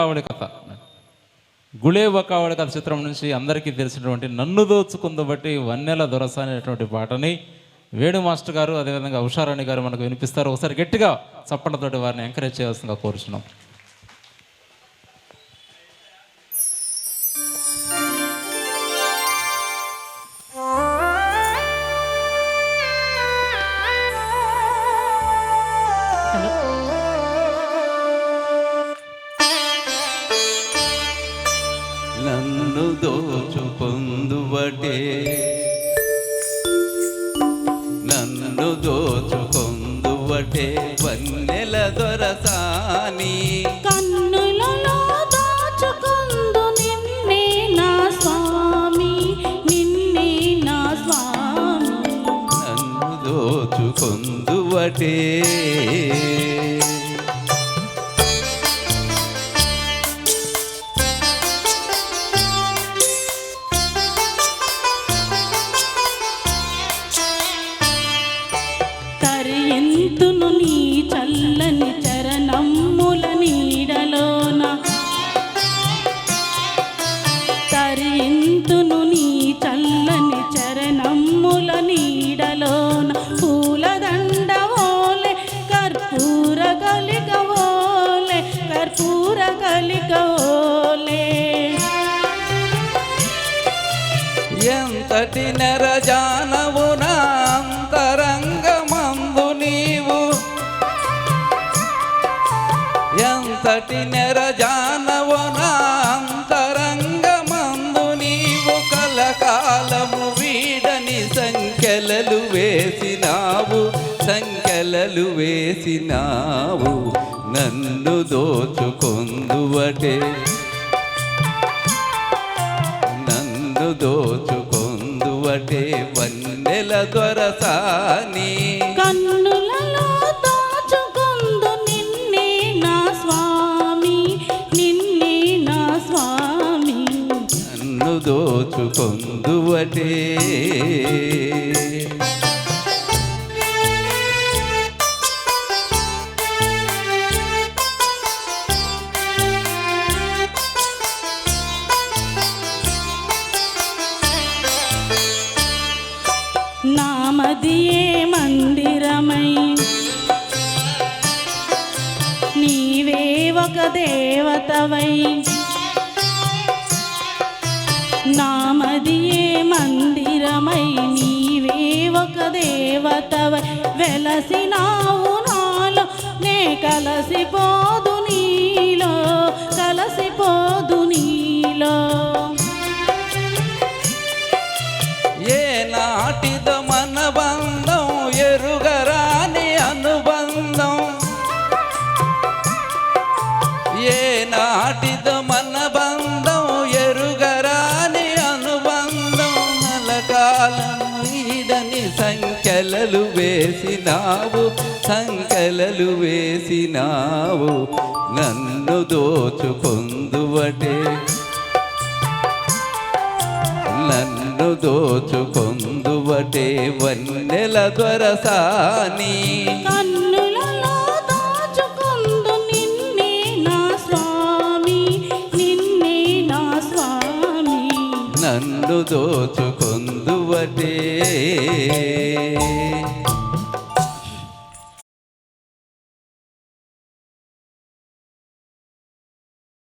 ఆవిడ కథ, గుళేబక్క ఆవిడ కథ చిత్రం నుంచి అందరికీ తెలిసినటువంటి నన్ను దోచుకుందు బట్టి వన్నెల దొరస అనేటువంటి పాటని వేణు మాస్టర్ గారు అదేవిధంగా ఉషారాణి గారు మనకు వినిపిస్తారు. ఒకసారి గట్టిగా చప్పట్లతోటి వారిని ఎంకరేజ్ చేయాల్సిందిగా కోరుచున్నాం. నన్ను దోచుకొందువటే, నన్ను దోచుకొందువటే వన్నెల దొరసాని, కన్నులలో దాచుకొందు నిన్నే నా స్వామి, నిన్నే నా స్వామి. నన్ను దోచుకొందువటే. తరియంతును నీ చల్లని చరణమ్ముల నీడలోన, తరియంతును నీ చల్లని చరణమ్ముల నీడలోన, పూలదండ ఓలే కర్పూర కలిక ఓలే, కర్పూర కలిక ఓలే. ఎంతటి నెరజానవు నా అంతరంగమందు నీవు, ఎంతటి నెరజానవు నా అంతరంగమందు నీవు, కలకాలము వీడని సంఖ్యలలు వేసినావు, సంఖ్యలలు వేసినావు. నన్ను దోచుకొందువటే, నన్ను దోచుకొందువటే వన్నెల దొరసాని, కన్నులలో దాచుకొందు నిన్నే నా స్వామి, నిన్నే నా స్వామి. నన్ను దోచుకొందువటే. నామదియే మందిరమై నీవే ఒక దేవతవై, నామదియే మందిరమై నీవే ఒక దేవతవై, వెలసినావు నాలో నే కలసిపోదు నీలో, కలసిపోదు నీలో. ఏ నాటిదో మన బంధం ఎరుగరాని అనుబంధం, ఏ నాటిదో మన బంధం ఎరుగరాని అనుబంధం, నలకాలం ఈడని సంఖ్యలలు వేసినావు, సంఖ్యలలు వేసినావు. నన్ను దోచుకొందువటే, నన్ను దోచుకొందువటే వన్నెల దొరసాని, కన్నులలో దాచుకొందు నిన్నే నా స్వామి, నిన్నే నా స్వామి. నన్ను దోచుకొందువటే.